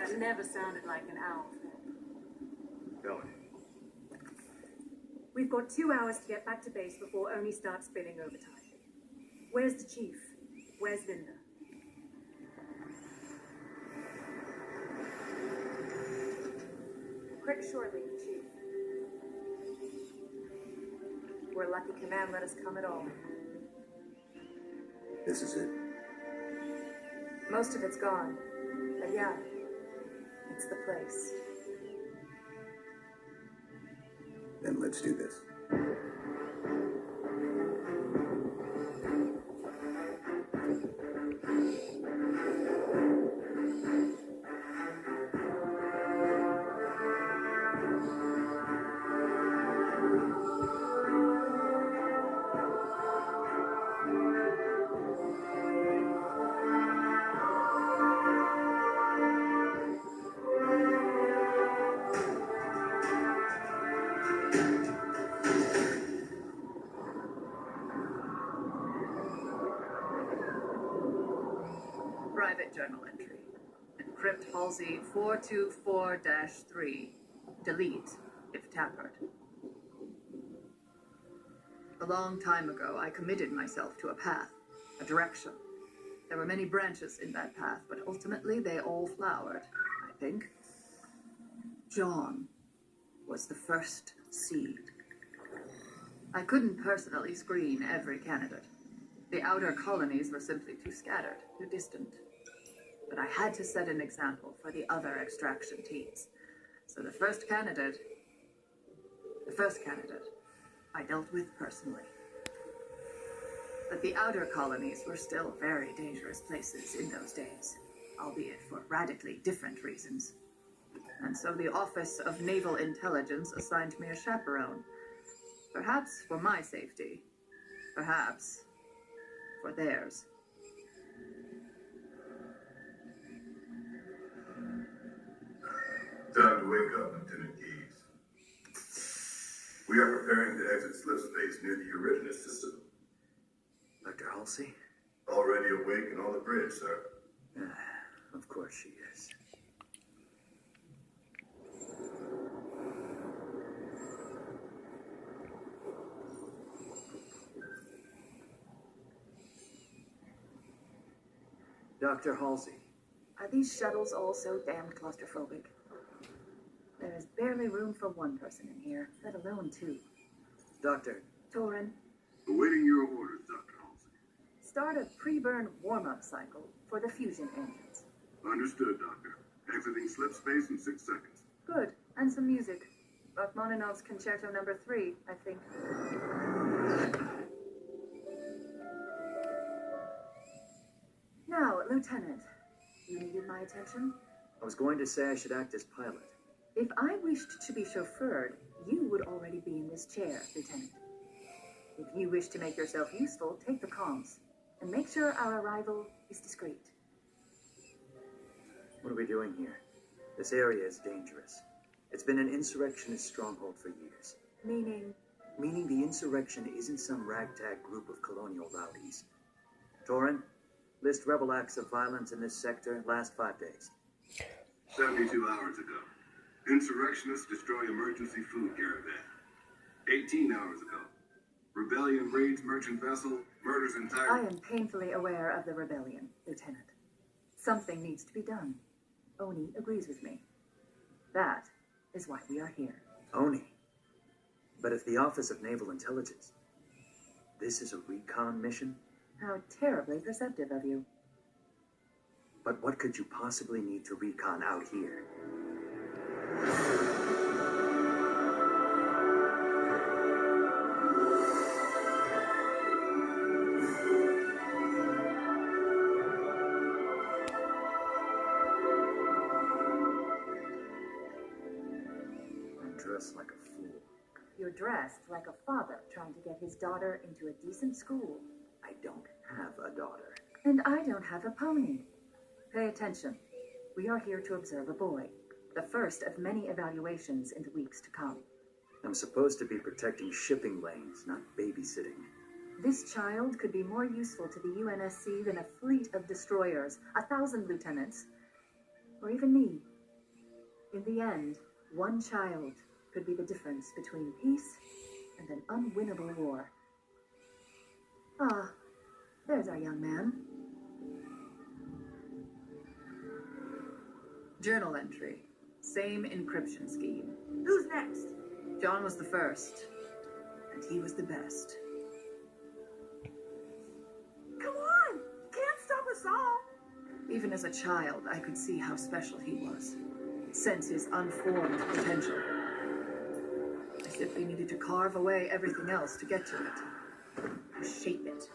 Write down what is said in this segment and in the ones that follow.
That never sounded like an owl. Tell me. We've got 2 hours to get back to base before Oni starts spilling overtime. Where's the chief? Where's Linda? Quick shortly, Chief. We're lucky command let us come at all. This is it. Most of it's gone. But yeah, it's the place. Then let's do this. Private journal entry. Encrypt Halsey 424-3. Delete if tampered. A long time ago, I committed myself to a path, a direction. There were many branches in that path, but ultimately they all flowered, I think. John was the first seed. I couldn't personally screen every candidate. The outer colonies were simply too scattered, too distant. But I had to set an example for the other extraction teams. So the first candidate, I dealt with personally. But the outer colonies were still very dangerous places in those days, albeit for radically different reasons. And so the Office of Naval Intelligence assigned me a chaperone. Perhaps for my safety, perhaps for theirs. Time to wake up, Lieutenant Keyes. We are preparing to exit slip space near the Eurythmus system. Dr. Halsey? Already awake and on the bridge, sir. Of course she is. Dr. Halsey. Are these shuttles all so damned claustrophobic? There is barely room for one person in here, let alone two. Doctor. Torin, Awaiting your orders, Dr. Halsey. start a pre-burn warm-up cycle for the fusion engines. Understood, Doctor. Exiting slip space in 6 seconds. Good, and some music. Rachmaninoff's Concerto No. 3, I think. Now, Lieutenant, you needed my attention? I was going to say I should act as pilot. If I wished to be chauffeured, you would already be in this chair, Lieutenant. If you wish to make yourself useful, take the comms, and make sure our arrival is discreet. What are we doing here? This area is dangerous. It's been an insurrectionist stronghold for years. Meaning? Meaning the insurrection isn't some ragtag group of colonial rowdies. Torin, list rebel acts of violence in this sector last 5 days. 72 hours ago. Insurrectionists destroy emergency food caravan. 18 hours ago. Rebellion raids merchant vessel, murders entire... I am painfully aware of the rebellion, Lieutenant. Something needs to be done. Oni agrees with me. That is why we are here. Oni. But if the Office of Naval Intelligence... This is a recon mission? How terribly perceptive of you. But what could you possibly need to recon out here? I'm dressed like a fool. You're dressed like a father trying to get his daughter into a decent school. I don't have a daughter. And I don't have a pony. Pay attention. We are here to observe a boy. The first of many evaluations in the weeks to come. I'm supposed to be protecting shipping lanes, not babysitting. This child could be more useful to the UNSC than a fleet of destroyers, 1,000 lieutenants, or even me. In the end, one child could be the difference between peace and an unwinnable war. Ah, there's our young man. Journal entry. Same encryption scheme. Who's next? John was the first, and he was the best. Come on! Can't stop us all! Even as a child, I could see how special he was. Sense his unformed potential. I simply needed to carve away everything else to get to it. Shape it.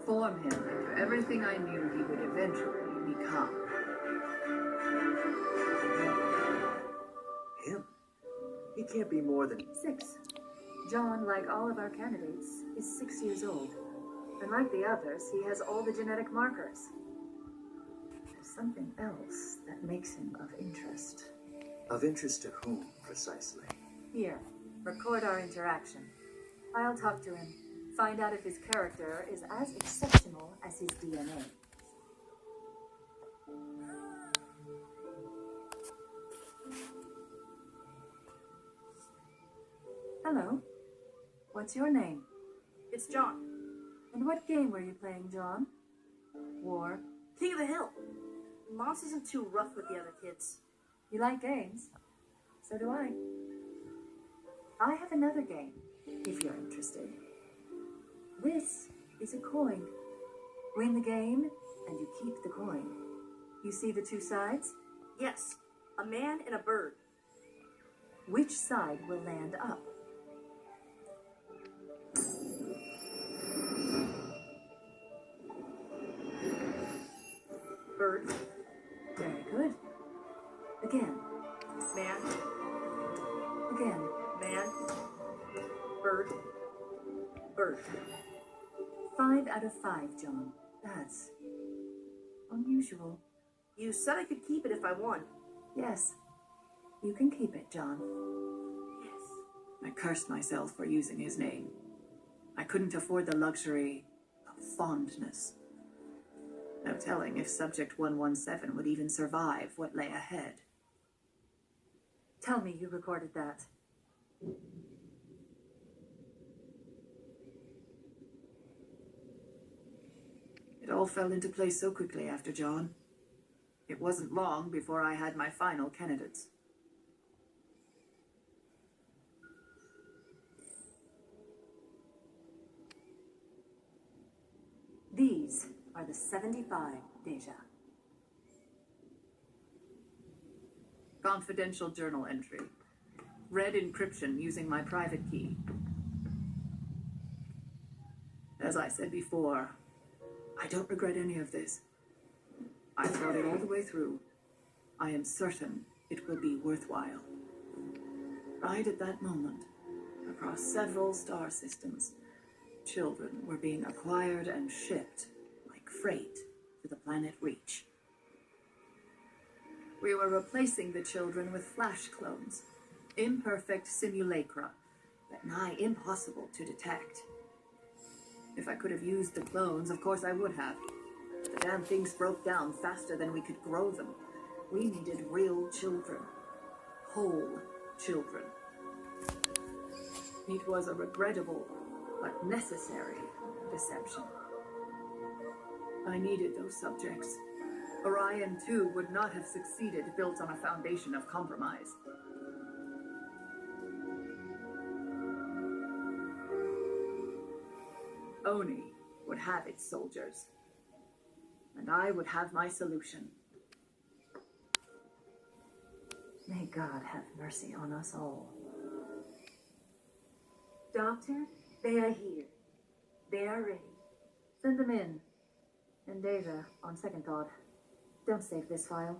Form him into everything I knew he would eventually become. Him? He can't be more than... 6. John, like all of our candidates, is 6 years old. And like the others, he has all the genetic markers. There's something else that makes him of interest. Of interest to whom, precisely? Here, record our interaction. I'll talk to him, find out if his character is as exceptional as his DNA. Hello. What's your name? It's John, And what game were you playing, John? War. King of the Hill. Moss isn't too rough with the other kids. You like games? So do I. I have another game, if you're interested. This is a coin. Win the game, and you keep the coin. You see the two sides? Yes, a man and a bird. Which side will land up? Bird, Very good. Again. man, Again. man, bird, bird. 5 out of 5, John. That's unusual. You said I could keep it if I won. Yes. You can keep it, John. Yes. I cursed myself for using his name. I couldn't afford the luxury of fondness. No telling if Subject 117 would even survive what lay ahead. Tell me you recorded that. It all fell into place so quickly after John. It wasn't long before I had my final candidates. These are the 75, Deja. Confidential journal entry. Read encryption using my private key. As I said before, I don't regret any of this. I thought it all the way through. I am certain it will be worthwhile. Right at that moment, across several star systems, children were being acquired and shipped like freight to the planet Reach. We were replacing the children with flash clones, imperfect simulacra, but nigh impossible to detect. If I could have used the clones, of course I would have. The damn things broke down faster than we could grow them. We needed real children. Whole children. It was a regrettable, but necessary deception. I needed those subjects. Orion 2 would not have succeeded built on a foundation of compromise. Oni would have its soldiers, and I would have my solution. May God have mercy on us all. Doctor, they are here. They are ready. Send them in. And Deja, on second thought, don't save this file.